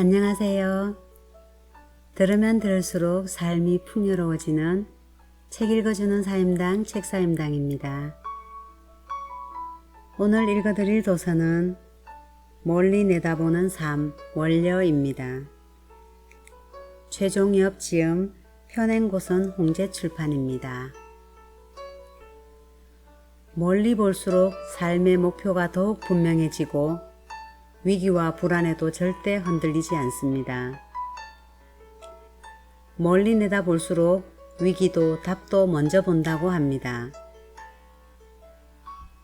안녕하세요. 들으면 들을수록 삶이 풍요로워지는 책 읽어주는 사임당 책사임당입니다. 오늘 읽어드릴 도서는 멀리 내다보는 삶 원려입니다. 최종엽 지음 현행고선 홍제출판입니다. 멀리 볼수록 삶의 목표가 더욱 분명해지고 위기와 불안에도 절대 흔들리지 않습니다. 멀리 내다볼수록 위기도 답도 먼저 본다고 합니다.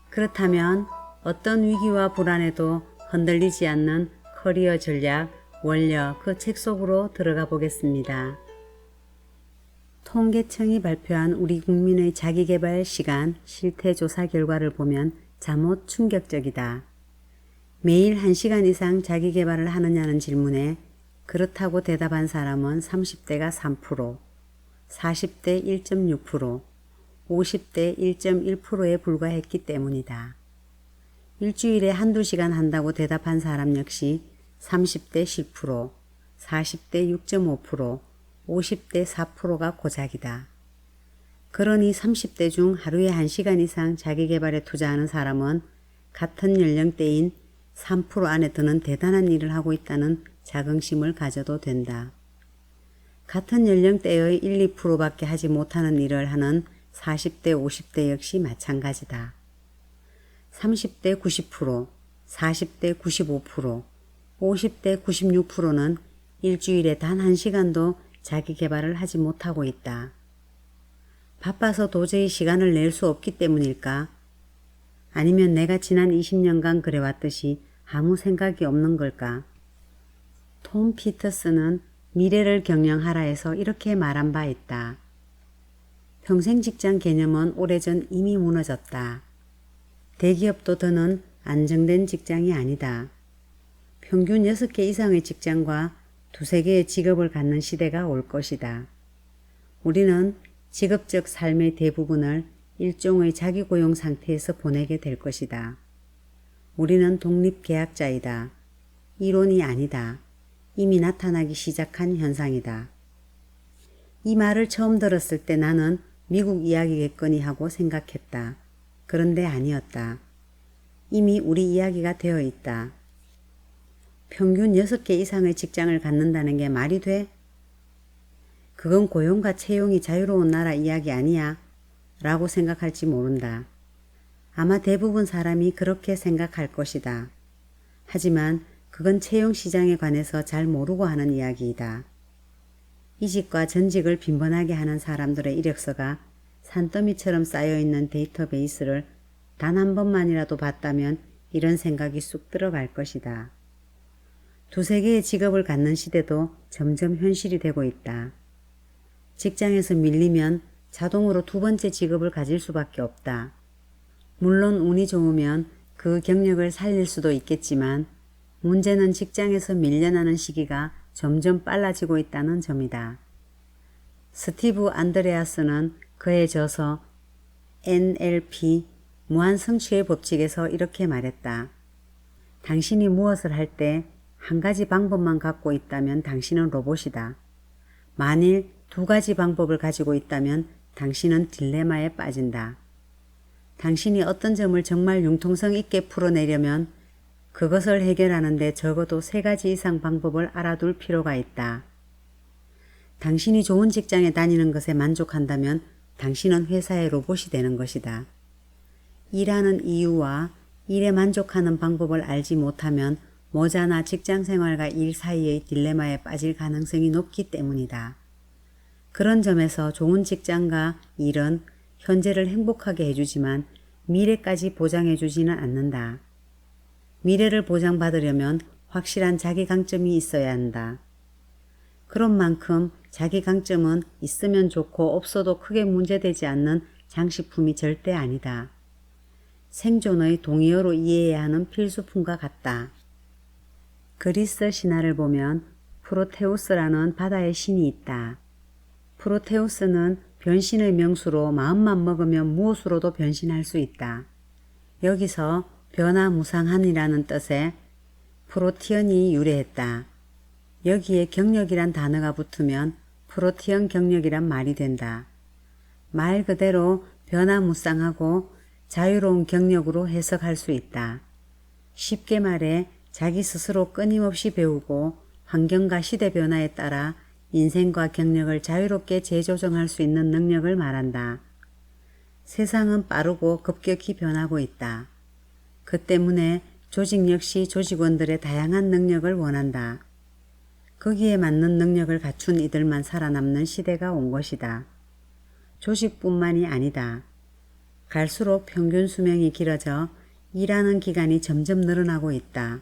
그렇다면 어떤 위기와 불안에도 흔들리지 않는 커리어 전략 원려 그 책 속으로 들어가 보겠습니다. 통계청이 발표한 우리 국민의 자기계발 시간 실태조사 결과를 보면 잠옷 충격적이다. 매일 1시간 이상 자기계발을 하느냐는 질문에 그렇다고 대답한 사람은 30대가 3%, 40대 1.6%, 50대 1.1%에 불과했기 때문이다. 일주일에 한두 시간 한다고 대답한 사람 역시 30대 10%, 40대 6.5%, 50대 4%가 고작이다. 그러니 30대 중 하루에 1시간 이상 자기계발에 투자하는 사람은 같은 연령대인 3% 안에 드는 대단한 일을 하고 있다는 자긍심을 가져도 된다. 같은 연령대의 1, 2%밖에 하지 못하는 일을 하는 40대, 50대 역시 마찬가지다. 30대 90%, 40대 95%, 50대 96%는 일주일에 단 1시간도 자기 개발을 하지 못하고 있다. 바빠서 도저히 시간을 낼 수 없기 때문일까? 아니면 내가 지난 20년간 그래왔듯이 아무 생각이 없는 걸까? 톰 피터스는 미래를 경영하라에서 이렇게 말한 바 있다. 평생 직장 개념은 오래전 이미 무너졌다. 대기업도 더는 안정된 직장이 아니다. 평균 6개 이상의 직장과 2-3개의 직업을 갖는 시대가 올 것이다. 우리는 직업적 삶의 대부분을 일종의 자기고용 상태에서 보내게 될 것이다. 우리는 독립계약자이다. 이론이 아니다. 이미 나타나기 시작한 현상이다. 이 말을 처음 들었을 때 나는 미국 이야기겠거니 하고 생각했다. 그런데 아니었다. 이미 우리 이야기가 되어 있다. 평균 6개 이상의 직장을 갖는다는 게 말이 돼? 그건 고용과 채용이 자유로운 나라 이야기 아니야? 라고 생각할지 모른다. 아마 대부분 사람이 그렇게 생각할 것이다. 하지만 그건 채용 시장에 관해서 잘 모르고 하는 이야기이다. 이직과 전직을 빈번하게 하는 사람들의 이력서가 산더미처럼 쌓여있는 데이터베이스를 단 한 번만이라도 봤다면 이런 생각이 쑥 들어갈 것이다. 2-3개의 직업을 갖는 시대도 점점 현실이 되고 있다. 직장에서 밀리면 자동으로 2번째 직업을 가질 수밖에 없다. 물론 운이 좋으면 그 경력을 살릴 수도 있겠지만 문제는 직장에서 밀려나는 시기가 점점 빨라지고 있다는 점이다. 스티브 안드레아스는 그의 저서 NLP 무한성취의 법칙에서 이렇게 말했다. 당신이 무엇을 할 때 한 가지 방법만 갖고 있다면 당신은 로봇이다. 만일 2가지 방법을 가지고 있다면 당신은 딜레마에 빠진다. 당신이 어떤 점을 정말 융통성 있게 풀어내려면 그것을 해결하는데 적어도 3가지 이상 방법을 알아둘 필요가 있다. 당신이 좋은 직장에 다니는 것에 만족한다면 당신은 회사의 로봇이 되는 것이다. 일하는 이유와 일에 만족하는 방법을 알지 못하면 모자나 직장생활과 일 사이의 딜레마에 빠질 가능성이 높기 때문이다. 그런 점에서 좋은 직장과 일은 현재를 행복하게 해주지만 미래까지 보장해주지는 않는다. 미래를 보장받으려면 확실한 자기 강점이 있어야 한다. 그런 만큼 자기 강점은 있으면 좋고 없어도 크게 문제되지 않는 장식품이 절대 아니다. 생존의 동의어로 이해해야 하는 필수품과 같다. 그리스 신화를 보면 프로테우스라는 바다의 신이 있다. 프로테우스는 변신의 명수로 마음만 먹으면 무엇으로도 변신할 수 있다. 여기서 변화무상한이라는 뜻의 프로티언이 유래했다. 여기에 경력이란 단어가 붙으면 프로티형 경력이란 말이 된다. 말 그대로 변화무쌍하고 자유로운 경력으로 해석할 수 있다. 쉽게 말해 자기 스스로 끊임없이 배우고 환경과 시대 변화에 따라 인생과 경력을 자유롭게 재조정할 수 있는 능력을 말한다. 세상은 빠르고 급격히 변하고 있다. 그 때문에 조직 역시 조직원들의 다양한 능력을 원한다. 거기에 맞는 능력을 갖춘 이들만 살아남는 시대가 온 것이다. 조직뿐만이 아니다. 갈수록 평균 수명이 길어져 일하는 기간이 점점 늘어나고 있다.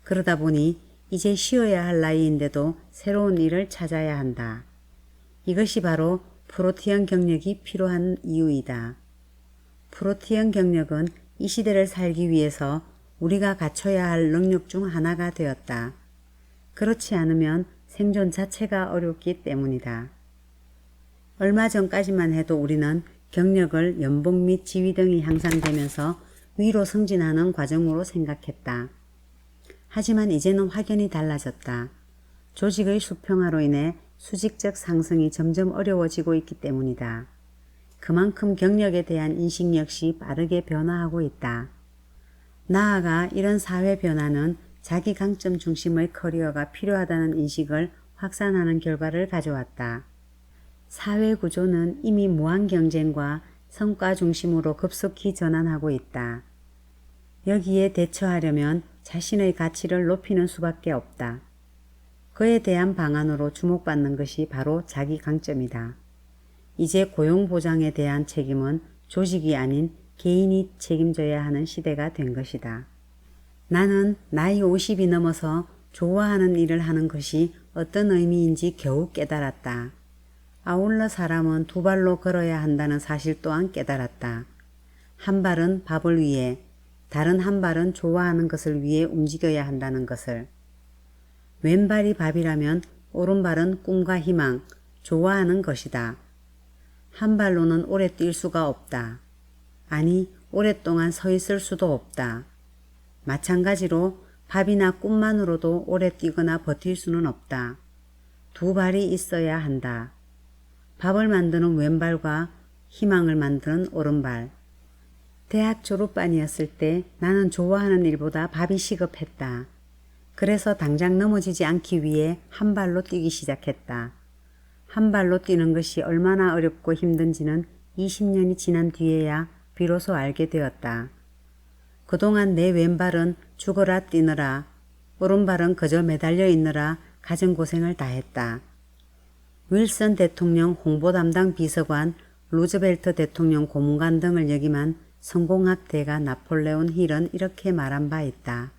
그러다 보니 이제 쉬어야 할 나이인데도 새로운 일을 찾아야 한다. 이것이 바로 프로티형 경력이 필요한 이유이다. 프로티형 경력은 이 시대를 살기 위해서 우리가 갖춰야 할 능력 중 하나가 되었다. 그렇지 않으면 생존 자체가 어렵기 때문이다. 얼마 전까지만 해도 우리는 경력을 연봉 및 지위 등이 향상되면서 위로 승진하는 과정으로 생각했다. 하지만 이제는 확연히 달라졌다. 조직의 수평화로 인해 수직적 상승이 점점 어려워지고 있기 때문이다. 그만큼 경력에 대한 인식 역시 빠르게 변화하고 있다. 나아가 이런 사회 변화는 자기 강점 중심의 커리어가 필요하다는 인식을 확산하는 결과를 가져왔다. 사회 구조는 이미 무한 경쟁과 성과 중심으로 급속히 전환하고 있다. 여기에 대처하려면 자신의 가치를 높이는 수밖에 없다. 그에 대한 방안으로 주목받는 것이 바로 자기 강점이다. 이제 고용보장에 대한 책임은 조직이 아닌 개인이 책임져야 하는 시대가 된 것이다. 나는 나이 50이 넘어서 좋아하는 일을 하는 것이 어떤 의미인지 겨우 깨달았다. 아울러 사람은 두 발로 걸어야 한다는 사실 또한 깨달았다. 한 발은 밥을 위해, 다른 한 발은 좋아하는 것을 위해 움직여야 한다는 것을. 왼발이 밥이라면 오른발은 꿈과 희망, 좋아하는 것이다. 한 발로는 오래 뛸 수가 없다. 아니, 오랫동안 서 있을 수도 없다. 마찬가지로 밥이나 꿈만으로도 오래 뛰거나 버틸 수는 없다. 두 발이 있어야 한다. 밥을 만드는 왼발과 희망을 만드는 오른발. 대학 졸업반이었을 때 나는 좋아하는 일보다 밥이 시급했다. 그래서 당장 넘어지지 않기 위해 한 발로 뛰기 시작했다. 한 발로 뛰는 것이 얼마나 어렵고 힘든지는 20년이 지난 뒤에야 비로소 알게 되었다. 그동안 내 왼발은 죽어라 뛰느라, 오른발은 그저 매달려 있느라 가진 고생을 다했다. 윌슨 대통령 홍보 담당 비서관, 루즈벨트 대통령 고문관 등을 역임한 성공학 대가 나폴레온 힐은 이렇게 말한 바 있다.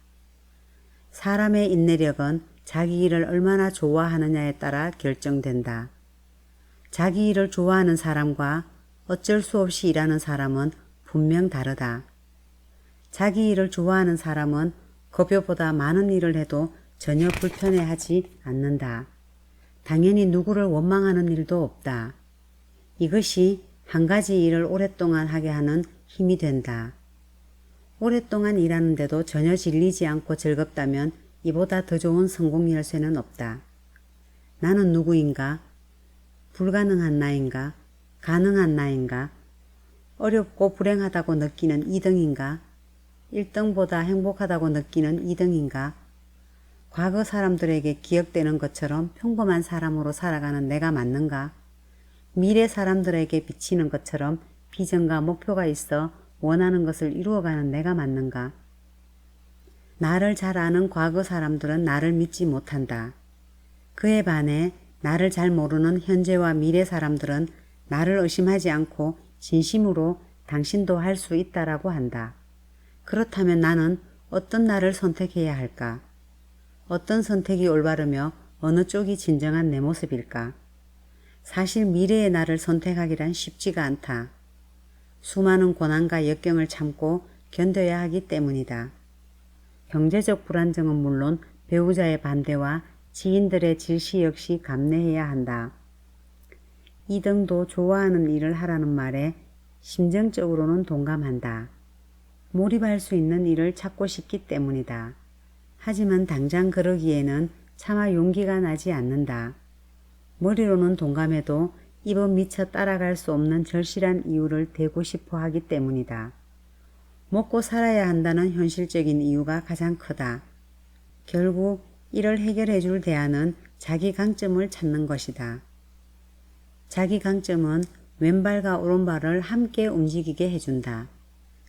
사람의 인내력은 자기 일을 얼마나 좋아하느냐에 따라 결정된다. 자기 일을 좋아하는 사람과 어쩔 수 없이 일하는 사람은 분명 다르다. 자기 일을 좋아하는 사람은 급여보다 많은 일을 해도 전혀 불편해하지 않는다. 당연히 누구를 원망하는 일도 없다. 이것이 한 가지 일을 오랫동안 하게 하는 힘이 된다. 오랫동안 일하는데도 전혀 질리지 않고 즐겁다면 이보다 더 좋은 성공 열쇠는 없다. 나는 누구인가? 불가능한 나인가? 가능한 나인가? 어렵고 불행하다고 느끼는 2등인가? 1등보다 행복하다고 느끼는 2등인가? 과거 사람들에게 기억되는 것처럼 평범한 사람으로 살아가는 내가 맞는가? 미래 사람들에게 비치는 것처럼 비전과 목표가 있어 원하는 것을 이루어가는 내가 맞는가? 나를 잘 아는 과거 사람들은 나를 믿지 못한다. 그에 반해 나를 잘 모르는 현재와 미래 사람들은 나를 의심하지 않고 진심으로 당신도 할 수 있다라고 한다. 그렇다면 나는 어떤 나를 선택해야 할까? 어떤 선택이 올바르며 어느 쪽이 진정한 내 모습일까? 사실 미래의 나를 선택하기란 쉽지가 않다. 수많은 고난과 역경을 참고 견뎌야 하기 때문이다. 경제적 불안정은 물론 배우자의 반대와 지인들의 질시 역시 감내해야 한다. 2등도 좋아하는 일을 하라는 말에 심정적으로는 동감한다. 몰입할 수 있는 일을 찾고 싶기 때문이다. 하지만 당장 그러기에는 차마 용기가 나지 않는다. 머리로는 동감해도 입은 미처 따라갈 수 없는 절실한 이유를 대고 싶어 하기 때문이다. 먹고 살아야 한다는 현실적인 이유가 가장 크다. 결국 이를 해결해 줄 대안은 자기 강점을 찾는 것이다. 자기 강점은 왼발과 오른발을 함께 움직이게 해준다.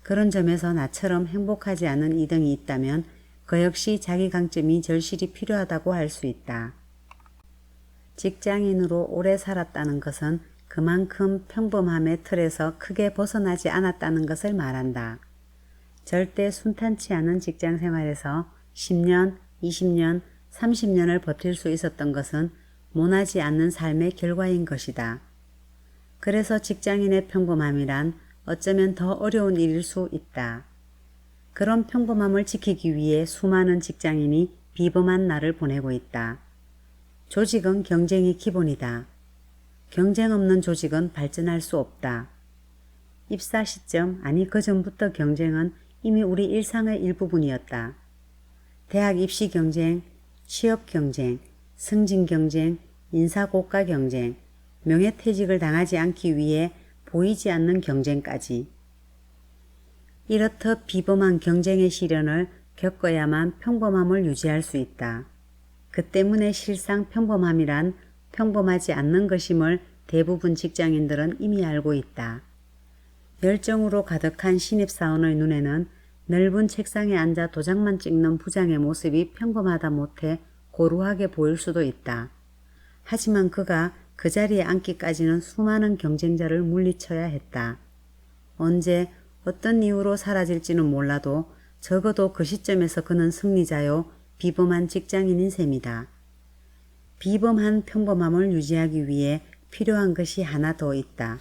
그런 점에서 나처럼 행복하지 않은 이등이 있다면 그 역시 자기 강점이 절실히 필요하다고 할 수 있다. 직장인으로 오래 살았다는 것은 그만큼 평범함의 틀에서 크게 벗어나지 않았다는 것을 말한다. 절대 순탄치 않은 직장 생활에서 10년, 20년, 30년을 버틸 수 있었던 것은 모나지 않는 삶의 결과인 것이다. 그래서 직장인의 평범함이란 어쩌면 더 어려운 일일 수 있다. 그런 평범함을 지키기 위해 수많은 직장인이 비범한 날을 보내고 있다. 조직은 경쟁이 기본이다. 경쟁 없는 조직은 발전할 수 없다. 입사 시점, 아니 그 전부터 경쟁은 이미 우리 일상의 일부분이었다. 대학 입시 경쟁, 취업 경쟁, 승진 경쟁, 인사고과 경쟁, 명예퇴직을 당하지 않기 위해 보이지 않는 경쟁까지. 이렇듯 비범한 경쟁의 시련을 겪어야만 평범함을 유지할 수 있다. 그 때문에 실상 평범함이란 평범하지 않는 것임을 대부분 직장인들은 이미 알고 있다. 열정으로 가득한 신입사원의 눈에는 넓은 책상에 앉아 도장만 찍는 부장의 모습이 평범하다 못해 고루하게 보일 수도 있다. 하지만 그가 그 자리에 앉기까지는 수많은 경쟁자를 물리쳐야 했다. 언제 어떤 이유로 사라질지는 몰라도 적어도 그 시점에서 그는 승리자요 비범한 직장인인 셈이다. 비범한 평범함을 유지하기 위해 필요한 것이 하나 더 있다.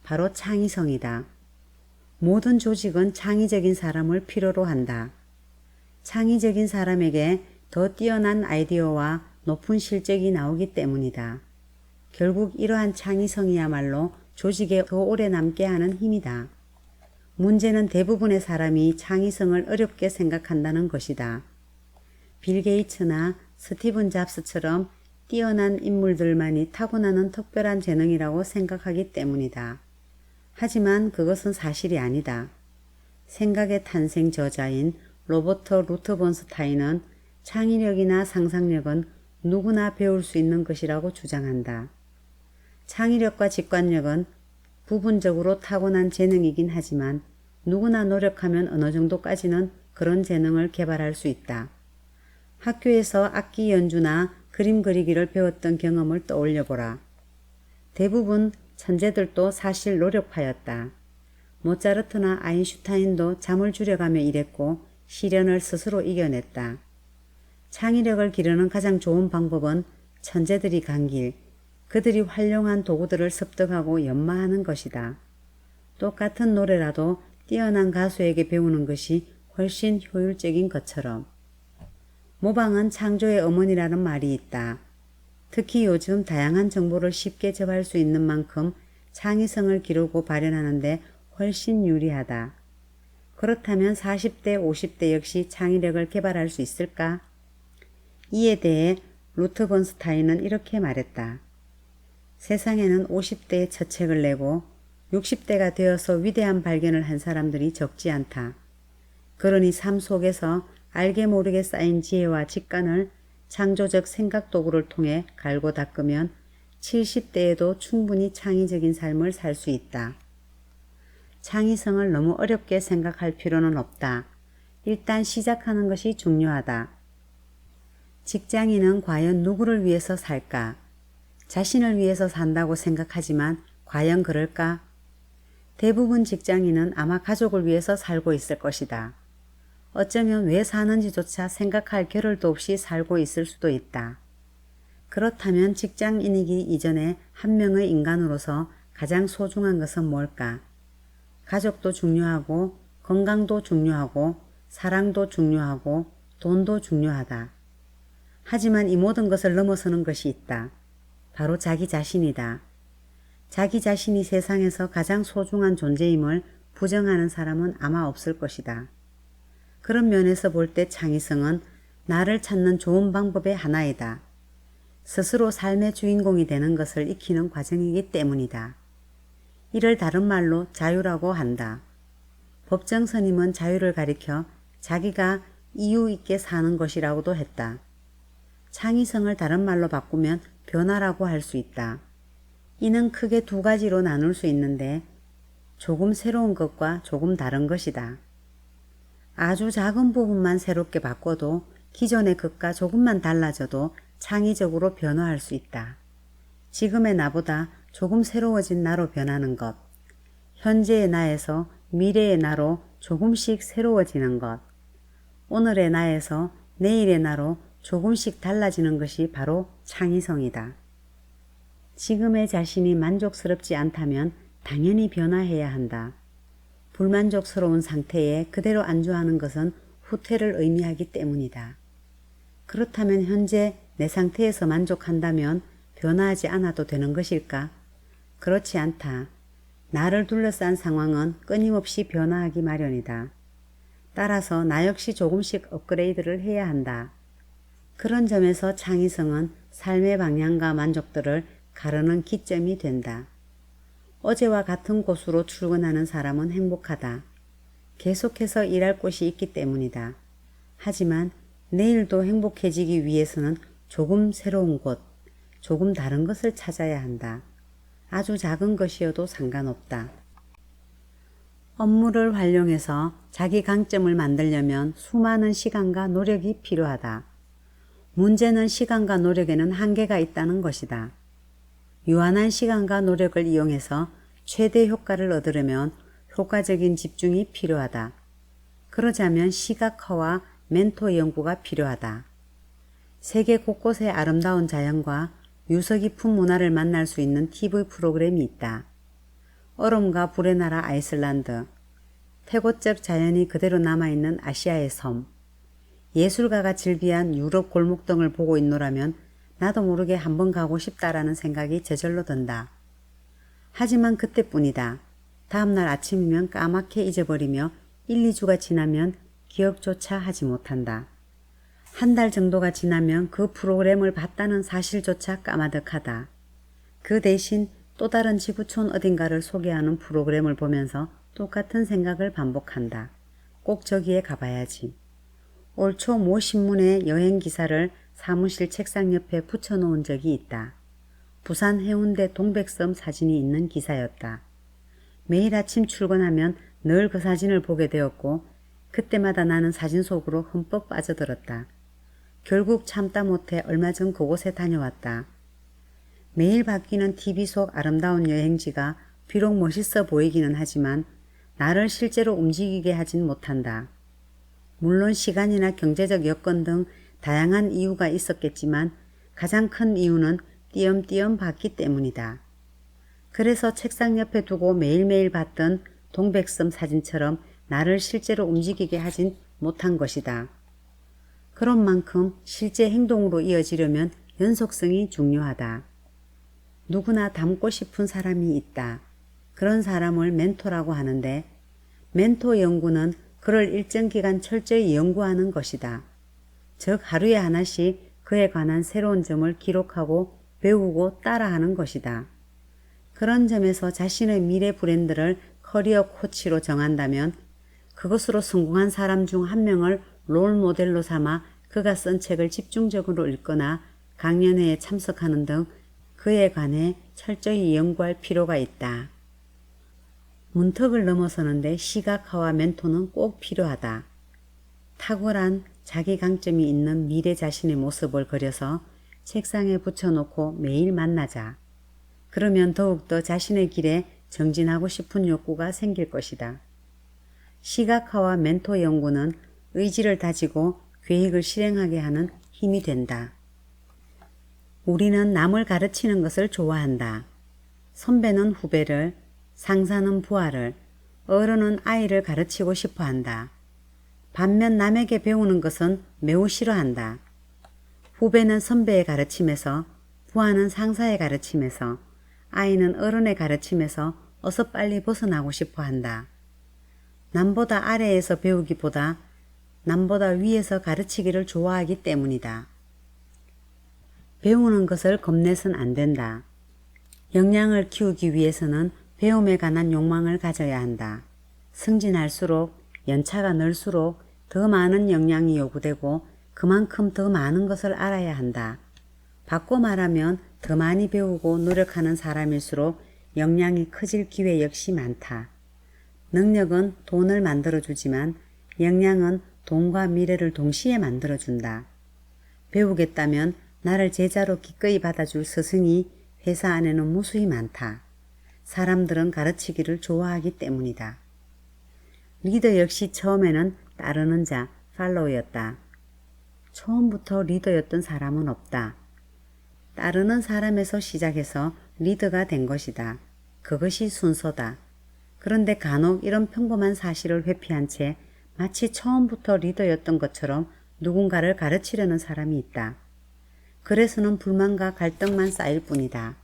바로 창의성이다. 모든 조직은 창의적인 사람을 필요로 한다. 창의적인 사람에게 더 뛰어난 아이디어와 높은 실적이 나오기 때문이다. 결국 이러한 창의성이야말로 조직에 더 오래 남게 하는 힘이다. 문제는 대부분의 사람이 창의성을 어렵게 생각한다는 것이다. 빌 게이츠나 스티븐 잡스처럼 뛰어난 인물들만이 타고나는 특별한 재능이라고 생각하기 때문이다. 하지만 그것은 사실이 아니다. 생각의 탄생 저자인 로버트 루트본스타인은 창의력이나 상상력은 누구나 배울 수 있는 것이라고 주장한다. 창의력과 직관력은 부분적으로 타고난 재능이긴 하지만 누구나 노력하면 어느 정도까지는 그런 재능을 개발할 수 있다. 학교에서 악기 연주나 그림 그리기를 배웠던 경험을 떠올려보라. 대부분 천재들도 사실 노력파였다. 모차르트나 아인슈타인도 잠을 줄여가며 일했고 시련을 스스로 이겨냈다. 창의력을 기르는 가장 좋은 방법은 천재들이 간 길, 그들이 활용한 도구들을 습득하고 연마하는 것이다. 똑같은 노래라도 뛰어난 가수에게 배우는 것이 훨씬 효율적인 것처럼. 모방은 창조의 어머니라는 말이 있다. 특히 요즘 다양한 정보를 쉽게 접할 수 있는 만큼 창의성을 기르고 발현하는 데 훨씬 유리하다. 그렇다면 40대, 50대 역시 창의력을 개발할 수 있을까? 이에 대해 루트본스타인은 이렇게 말했다. 세상에는 50대에 첫 책을 내고 60대가 되어서 위대한 발견을 한 사람들이 적지 않다. 그러니 삶 속에서 알게 모르게 쌓인 지혜와 직관을 창조적 생각 도구를 통해 갈고 닦으면 70대에도 충분히 창의적인 삶을 살 수 있다. 창의성을 너무 어렵게 생각할 필요는 없다. 일단 시작하는 것이 중요하다. 직장인은 과연 누구를 위해서 살까? 자신을 위해서 산다고 생각하지만 과연 그럴까? 대부분 직장인은 아마 가족을 위해서 살고 있을 것이다. 어쩌면 왜 사는지조차 생각할 겨를도 없이 살고 있을 수도 있다. 그렇다면 직장인이기 이전에 한 명의 인간으로서 가장 소중한 것은 뭘까? 가족도 중요하고 건강도 중요하고 사랑도 중요하고 돈도 중요하다. 하지만 이 모든 것을 넘어서는 것이 있다. 바로 자기 자신이다. 자기 자신이 세상에서 가장 소중한 존재임을 부정하는 사람은 아마 없을 것이다. 그런 면에서 볼 때 창의성은 나를 찾는 좋은 방법의 하나이다. 스스로 삶의 주인공이 되는 것을 익히는 과정이기 때문이다. 이를 다른 말로 자유라고 한다. 법정 스님은 자유를 가리켜 자기가 이유 있게 사는 것이라고도 했다. 창의성을 다른 말로 바꾸면 변화라고 할 수 있다. 이는 크게 두 가지로 나눌 수 있는데 조금 새로운 것과 조금 다른 것이다. 아주 작은 부분만 새롭게 바꿔도 기존의 것과 조금만 달라져도 창의적으로 변화할 수 있다. 지금의 나보다 조금 새로워진 나로 변하는 것. 현재의 나에서 미래의 나로 조금씩 새로워지는 것. 오늘의 나에서 내일의 나로 조금씩 달라지는 것이 바로 창의성이다. 지금의 자신이 만족스럽지 않다면 당연히 변화해야 한다. 불만족스러운 상태에 그대로 안주하는 것은 후퇴를 의미하기 때문이다. 그렇다면 현재 내 상태에서 만족한다면 변화하지 않아도 되는 것일까? 그렇지 않다. 나를 둘러싼 상황은 끊임없이 변화하기 마련이다. 따라서 나 역시 조금씩 업그레이드를 해야 한다. 그런 점에서 창의성은 삶의 방향과 만족도를 가르는 기점이 된다. 어제와 같은 곳으로 출근하는 사람은 행복하다. 계속해서 일할 곳이 있기 때문이다. 하지만 내일도 행복해지기 위해서는 조금 새로운 곳, 조금 다른 것을 찾아야 한다. 아주 작은 것이어도 상관없다. 업무를 활용해서 자기 강점을 만들려면 수많은 시간과 노력이 필요하다. 문제는 시간과 노력에는 한계가 있다는 것이다. 유한한 시간과 노력을 이용해서 최대 효과를 얻으려면 효과적인 집중이 필요하다. 그러자면 시각화와 멘토 연구가 필요하다. 세계 곳곳의 아름다운 자연과 유서 깊은 문화를 만날 수 있는 TV 프로그램이 있다. 얼음과 불의 나라 아이슬란드, 태고적 자연이 그대로 남아있는 아시아의 섬, 예술가가 즐비한 유럽 골목 등을 보고 있노라면 나도 모르게 한번 가고 싶다라는 생각이 저절로 든다. 하지만 그때뿐이다. 다음날 아침이면 까맣게 잊어버리며 1, 2주가 지나면 기억조차 하지 못한다. 한 달 정도가 지나면 그 프로그램을 봤다는 사실조차 까마득하다. 그 대신 또 다른 지구촌 어딘가를 소개하는 프로그램을 보면서 똑같은 생각을 반복한다. 꼭 저기에 가봐야지. 올 초 모 신문의 여행 기사를 사무실 책상 옆에 붙여놓은 적이 있다. 부산 해운대 동백섬 사진이 있는 기사였다. 매일 아침 출근하면 늘 그 사진을 보게 되었고 그때마다 나는 사진 속으로 흠뻑 빠져들었다. 결국 참다 못해 얼마 전 그곳에 다녀왔다. 매일 바뀌는 TV 속 아름다운 여행지가 비록 멋있어 보이기는 하지만 나를 실제로 움직이게 하진 못한다. 물론 시간이나 경제적 여건 등 다양한 이유가 있었겠지만 가장 큰 이유는 띄엄띄엄 봤기 때문이다. 그래서 책상 옆에 두고 매일매일 봤던 동백섬 사진처럼 나를 실제로 움직이게 하진 못한 것이다. 그런 만큼 실제 행동으로 이어지려면 연속성이 중요하다. 누구나 닮고 싶은 사람이 있다. 그런 사람을 멘토라고 하는데 멘토 연구는 그를 일정 기간 철저히 연구하는 것이다. 즉 하루에 하나씩 그에 관한 새로운 점을 기록하고 배우고 따라하는 것이다. 그런 점에서 자신의 미래 브랜드를 커리어 코치로 정한다면 그것으로 성공한 사람 중 한 명을 롤 모델로 삼아 그가 쓴 책을 집중적으로 읽거나 강연회에 참석하는 등 그에 관해 철저히 연구할 필요가 있다. 문턱을 넘어서는데 시각화와 멘토는 꼭 필요하다. 탁월한 자기 강점이 있는 미래 자신의 모습을 그려서 책상에 붙여놓고 매일 만나자. 그러면 더욱더 자신의 길에 정진하고 싶은 욕구가 생길 것이다. 시각화와 멘토 연구는 의지를 다지고 계획을 실행하게 하는 힘이 된다. 우리는 남을 가르치는 것을 좋아한다. 선배는 후배를, 상사는 부하를, 어른은 아이를 가르치고 싶어 한다. 반면 남에게 배우는 것은 매우 싫어한다. 후배는 선배의 가르침에서, 부하는 상사의 가르침에서, 아이는 어른의 가르침에서 어서 빨리 벗어나고 싶어 한다. 남보다 아래에서 배우기보다 남보다 위에서 가르치기를 좋아하기 때문이다. 배우는 것을 겁내선 안 된다. 역량을 키우기 위해서는 배움에 관한 욕망을 가져야 한다. 승진할수록 연차가 늘수록 더 많은 역량이 요구되고 그만큼 더 많은 것을 알아야 한다. 바꿔 말하면 더 많이 배우고 노력하는 사람일수록 역량이 커질 기회 역시 많다. 능력은 돈을 만들어주지만 역량은 돈과 미래를 동시에 만들어준다. 배우겠다면 나를 제자로 기꺼이 받아줄 스승이 회사 안에는 무수히 많다. 사람들은 가르치기를 좋아하기 때문이다. 리더 역시 처음에는 따르는 자, 팔로우였다. 처음부터 리더였던 사람은 없다. 따르는 사람에서 시작해서 리더가 된 것이다. 그것이 순서다. 그런데 간혹 이런 평범한 사실을 회피한 채 마치 처음부터 리더였던 것처럼 누군가를 가르치려는 사람이 있다. 그래서는 불만과 갈등만 쌓일 뿐이다.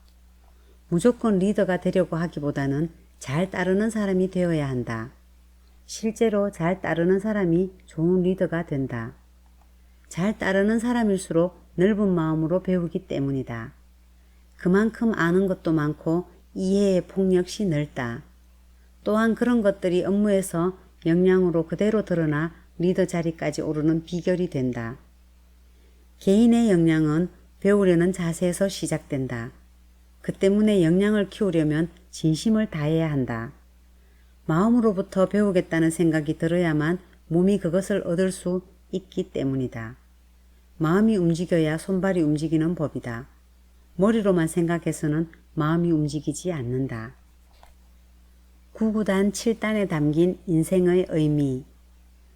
무조건 리더가 되려고 하기보다는 잘 따르는 사람이 되어야 한다. 실제로 잘 따르는 사람이 좋은 리더가 된다. 잘 따르는 사람일수록 넓은 마음으로 배우기 때문이다. 그만큼 아는 것도 많고 이해의 폭 역시 넓다. 또한 그런 것들이 업무에서 역량으로 그대로 드러나 리더 자리까지 오르는 비결이 된다. 개인의 역량은 배우려는 자세에서 시작된다. 그 때문에 역량을 키우려면 진심을 다해야 한다. 마음으로부터 배우겠다는 생각이 들어야만 몸이 그것을 얻을 수 있기 때문이다. 마음이 움직여야 손발이 움직이는 법이다. 머리로만 생각해서는 마음이 움직이지 않는다. 9구단 7단에 담긴 인생의 의미.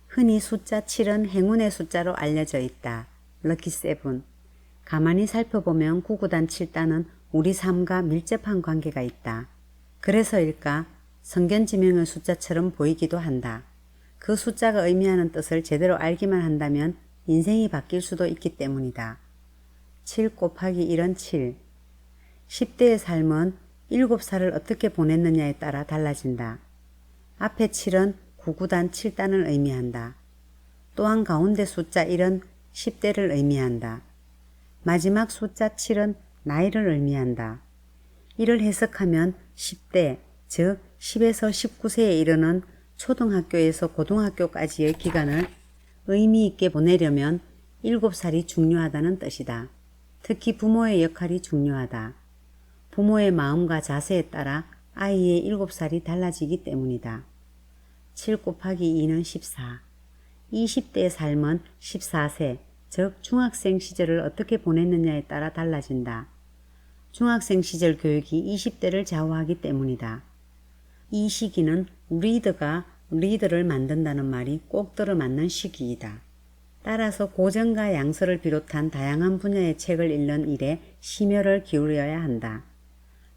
흔히 숫자 7은 행운의 숫자로 알려져 있다. 럭키 세븐. 가만히 살펴보면 9구단 7단은 우리 삶과 밀접한 관계가 있다. 그래서일까 성견지명의 숫자처럼 보이기도 한다. 그 숫자가 의미하는 뜻을 제대로 알기만 한다면 인생이 바뀔 수도 있기 때문이다. 7 곱하기 1은 7. 10대의 삶은 7살을 어떻게 보냈느냐에 따라 달라진다. 앞에 7은 9구단 7단을 의미한다. 또한 가운데 숫자 1은 10대를 의미한다. 마지막 숫자 7은 나이를 의미한다. 이를 해석하면 10대, 즉 10에서 19세에 이르는 초등학교에서 고등학교까지의 기간을 의미 있게 보내려면 7살이 중요하다는 뜻이다. 특히 부모의 역할이 중요하다. 부모의 마음과 자세에 따라 아이의 7살이 달라지기 때문이다. 7 곱하기 2는 14. 20대의 삶은 14세, 즉 중학생 시절을 어떻게 보냈느냐에 따라 달라진다. 중학생 시절 교육이 20대를 좌우하기 때문이다. 이 시기는 리더가 리더를 만든다는 말이 꼭 들어맞는 시기이다. 따라서 고전과 양서를 비롯한 다양한 분야의 책을 읽는 일에 심혈을 기울여야 한다.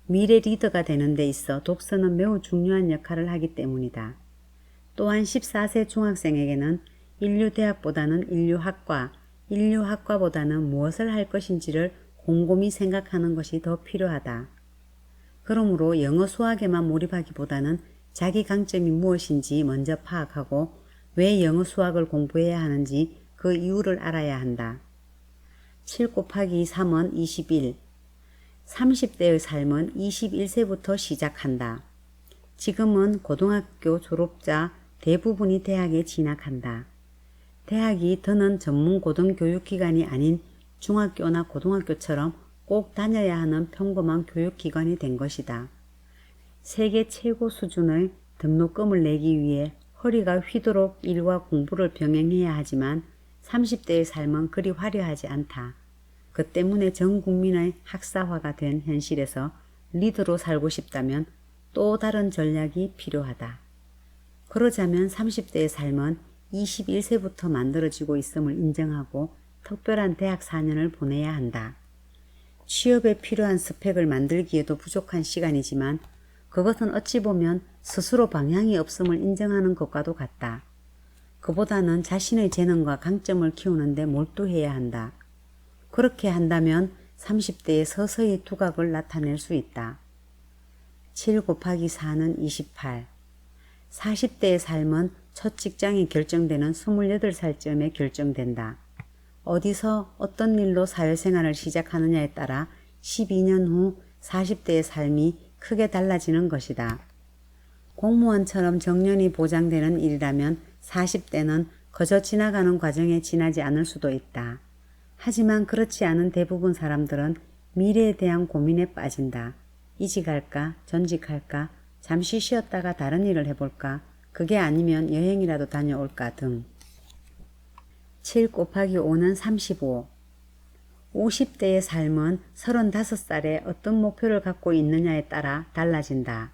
미래 리더가 되는 데 있어 독서는 매우 중요한 역할을 하기 때문이다. 또한 14세 중학생에게는 인류대학보다는 인류학과, 인류학과보다는 무엇을 할 것인지를 곰곰이 생각하는 것이 더 필요하다. 그러므로 영어 수학에만 몰입하기보다는 자기 강점이 무엇인지 먼저 파악하고 왜 영어 수학을 공부해야 하는지 그 이유를 알아야 한다. 7 곱하기 3은 21. 30대의 삶은 21세부터 시작한다. 지금은 고등학교 졸업자 대부분이 대학에 진학한다. 대학이 더는 전문 고등교육기관이 아닌 중학교나 고등학교처럼 꼭 다녀야 하는 평범한 교육기관이 된 것이다. 세계 최고 수준의 등록금을 내기 위해 허리가 휘도록 일과 공부를 병행해야 하지만 30대의 삶은 그리 화려하지 않다. 그 때문에 전 국민의 학사화가 된 현실에서 리더로 살고 싶다면 또 다른 전략이 필요하다. 그러자면 30대의 삶은 21세부터 만들어지고 있음을 인정하고 특별한 대학 4년을 보내야 한다. 취업에 필요한 스펙을 만들기에도 부족한 시간이지만 그것은 어찌 보면 스스로 방향이 없음을 인정하는 것과도 같다. 그보다는 자신의 재능과 강점을 키우는 데 몰두해야 한다. 그렇게 한다면 30대에 서서히 두각을 나타낼 수 있다. 7 곱하기 4는 28. 40대의 삶은 첫 직장이 결정되는 28살쯤에 결정된다. 어디서 어떤 일로 사회생활을 시작하느냐에 따라 12년 후 40대의 삶이 크게 달라지는 것이다. 공무원처럼 정년이 보장되는 일이라면 40대는 거저 지나가는 과정에 지나지 않을 수도 있다. 하지만 그렇지 않은 대부분 사람들은 미래에 대한 고민에 빠진다. 이직할까? 전직할까? 잠시 쉬었다가 다른 일을 해볼까? 그게 아니면 여행이라도 다녀올까 등. 7 곱하기 5는 35. 50대의 삶은 35살에 어떤 목표를 갖고 있느냐에 따라 달라진다.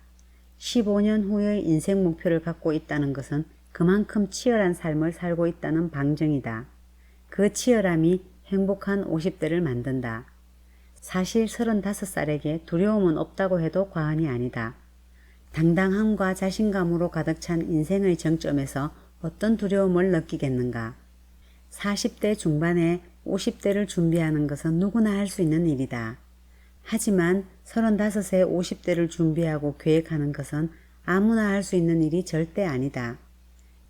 15년 후의 인생 목표를 갖고 있다는 것은 그만큼 치열한 삶을 살고 있다는 방증이다. 그 치열함이 행복한 50대를 만든다. 사실 35살에게 두려움은 없다고 해도 과언이 아니다. 당당함과 자신감으로 가득 찬 인생의 정점에서 어떤 두려움을 느끼겠는가. 40대 중반에 50대를 준비하는 것은 누구나 할 수 있는 일이다. 하지만 35세 50대를 준비하고 계획하는 것은 아무나 할 수 있는 일이 절대 아니다.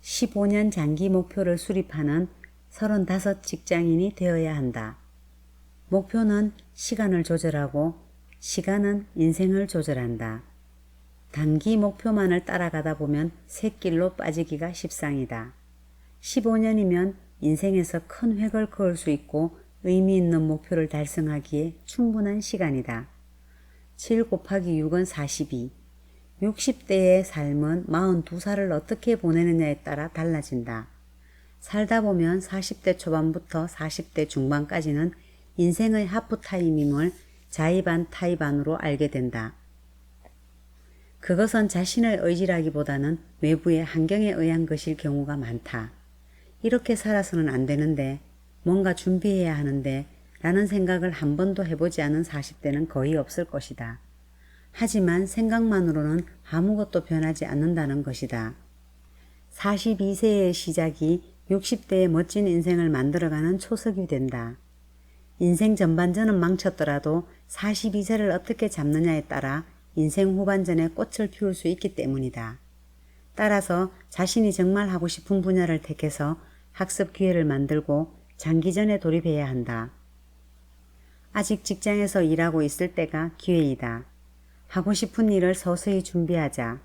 15년 장기 목표를 수립하는 35 직장인이 되어야 한다. 목표는 시간을 조절하고 시간은 인생을 조절한다. 단기 목표만을 따라가다 보면 샛길로 빠지기가 십상이다. 15년이면 인생에서 큰 획을 그을 수 있고 의미 있는 목표를 달성하기에 충분한 시간이다. 7 곱하기 6은 42. 60대의 삶은 42살을 어떻게 보내느냐에 따라 달라진다. 살다 보면 40대 초반부터 40대 중반까지는 인생의 하프타임임을 자의반 타의반으로 알게 된다. 그것은 자신의 의지라기보다는 외부의 환경에 의한 것일 경우가 많다. 이렇게 살아서는 안 되는데, 뭔가 준비해야 하는데 라는 생각을 한 번도 해보지 않은 40대는 거의 없을 것이다. 하지만 생각만으로는 아무것도 변하지 않는다는 것이다. 42세의 시작이 60대의 멋진 인생을 만들어가는 초석이 된다. 인생 전반전은 망쳤더라도 42세를 어떻게 잡느냐에 따라 인생 후반전에 꽃을 피울 수 있기 때문이다. 따라서 자신이 정말 하고 싶은 분야를 택해서 학습 기회를 만들고 장기전에 돌입해야 한다. 아직 직장에서 일하고 있을 때가 기회이다. 하고 싶은 일을 서서히 준비하자.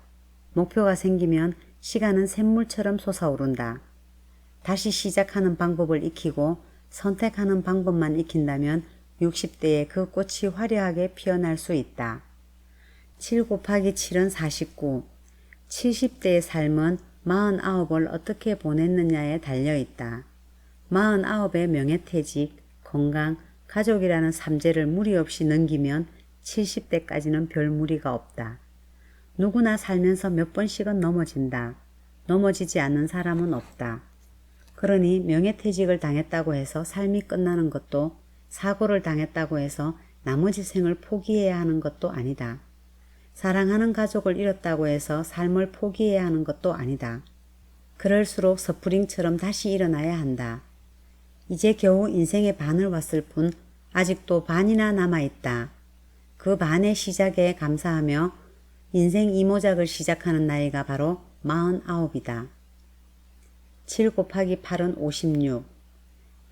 목표가 생기면 시간은 샘물처럼 솟아오른다. 다시 시작하는 방법을 익히고 선택하는 방법만 익힌다면 60대에 그 꽃이 화려하게 피어날 수 있다. 7 곱하기 7은 49. 70대의 삶은 49을 어떻게 보냈느냐에 달려있다. 49의 명예퇴직, 건강, 가족이라는 삼재를 무리 없이 넘기면 70대까지는 별 무리가 없다. 누구나 살면서 몇 번씩은 넘어진다. 넘어지지 않는 사람은 없다. 그러니 명예퇴직을 당했다고 해서 삶이 끝나는 것도 사고를 당했다고 해서 나머지 생을 포기해야 하는 것도 아니다. 사랑하는 가족을 잃었다고 해서 삶을 포기해야 하는 것도 아니다. 그럴수록 스프링처럼 다시 일어나야 한다. 이제 겨우 인생의 반을 왔을 뿐 아직도 반이나 남아있다. 그 반의 시작에 감사하며 인생 이모작을 시작하는 나이가 바로 49이다. 7 곱하기 8은 56.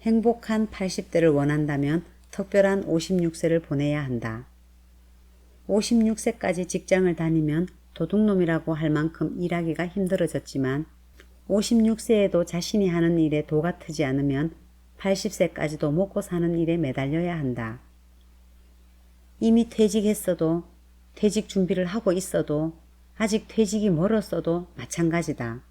행복한 80대를 원한다면 특별한 56세를 보내야 한다. 56세까지 직장을 다니면 도둑놈이라고 할 만큼 일하기가 힘들어졌지만 56세에도 자신이 하는 일에 도가 트지 않으면 80세까지도 먹고 사는 일에 매달려야 한다. 이미 퇴직했어도 퇴직 준비를 하고 있어도 아직 퇴직이 멀었어도 마찬가지다.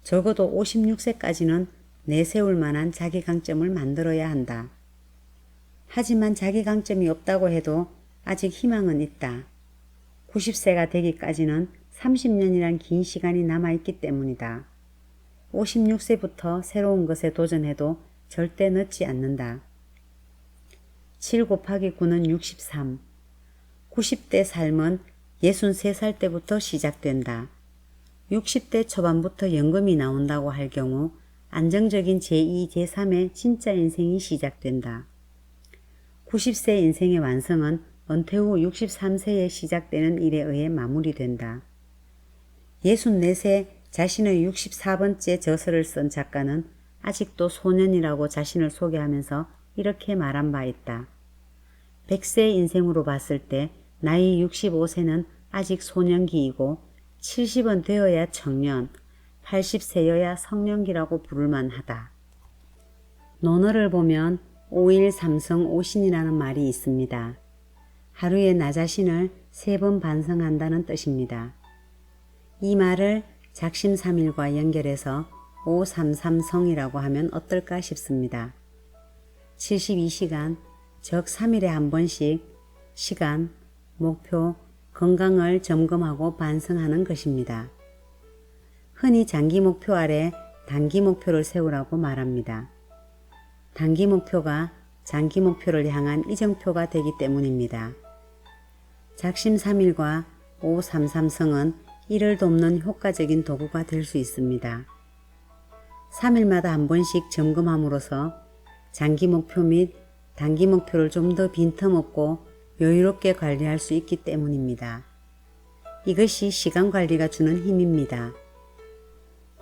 적어도 56세까지는 내세울 만한 자기 강점을 만들어야 한다. 하지만 자기 강점이 없다고 해도 아직 희망은 있다. 90세가 되기까지는 30년이란 긴 시간이 남아있기 때문이다. 56세부터 새로운 것에 도전해도 절대 늦지 않는다. 7 곱하기 9는 63. 90대 삶은 63살 때부터 시작된다. 60대 초반부터 연금이 나온다고 할 경우 안정적인 제2, 제3의 진짜 인생이 시작된다. 90세 인생의 완성은 은퇴 후 63세에 시작되는 일에 의해 마무리된다. 64세 자신의 64번째 저서를 쓴 작가는 아직도 소년이라고 자신을 소개하면서 이렇게 말한 바 있다. 100세의 인생으로 봤을 때 나이 65세는 아직 소년기이고 70은 되어야 청년, 80세여야 성년기라고 부를만 하다. 논어를 보면 5일 삼성 오신이라는 말이 있습니다. 하루에 나 자신을 3번 반성한다는 뜻입니다. 이 말을 작심삼일과 연결해서 533성이라고 하면 어떨까 싶습니다. 72시간, 즉 3일에 한 번씩 시간, 목표, 건강을 점검하고 반성하는 것입니다. 흔히 장기 목표 아래 단기 목표를 세우라고 말합니다. 단기 목표가 장기 목표를 향한 이정표가 되기 때문입니다. 작심삼일과 533성은 이를 돕는 효과적인 도구가 될 수 있습니다. 3일마다 한 번씩 점검함으로써 장기 목표 및 단기 목표를 좀 더 빈틈없고 여유롭게 관리할 수 있기 때문입니다. 이것이 시간 관리가 주는 힘입니다.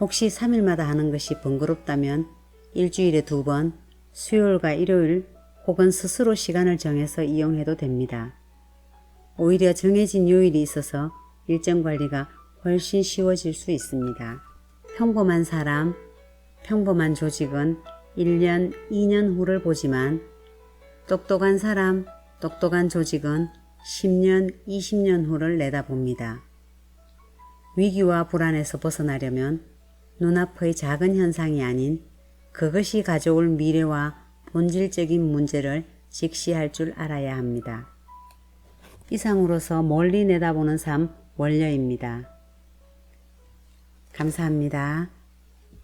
혹시 3일마다 하는 것이 번거롭다면 일주일에 2번, 수요일과 일요일 혹은 스스로 시간을 정해서 이용해도 됩니다. 오히려 정해진 요일이 있어서 일정 관리가 훨씬 쉬워질 수 있습니다. 평범한 사람, 평범한 조직은 1년, 2년 후를 보지만 똑똑한 사람, 똑똑한 조직은 10년, 20년 후를 내다봅니다. 위기와 불안에서 벗어나려면 눈앞의 작은 현상이 아닌 그것이 가져올 미래와 본질적인 문제를 직시할 줄 알아야 합니다. 이상으로서 멀리 내다보는 삶 원려입니다. 감사합니다.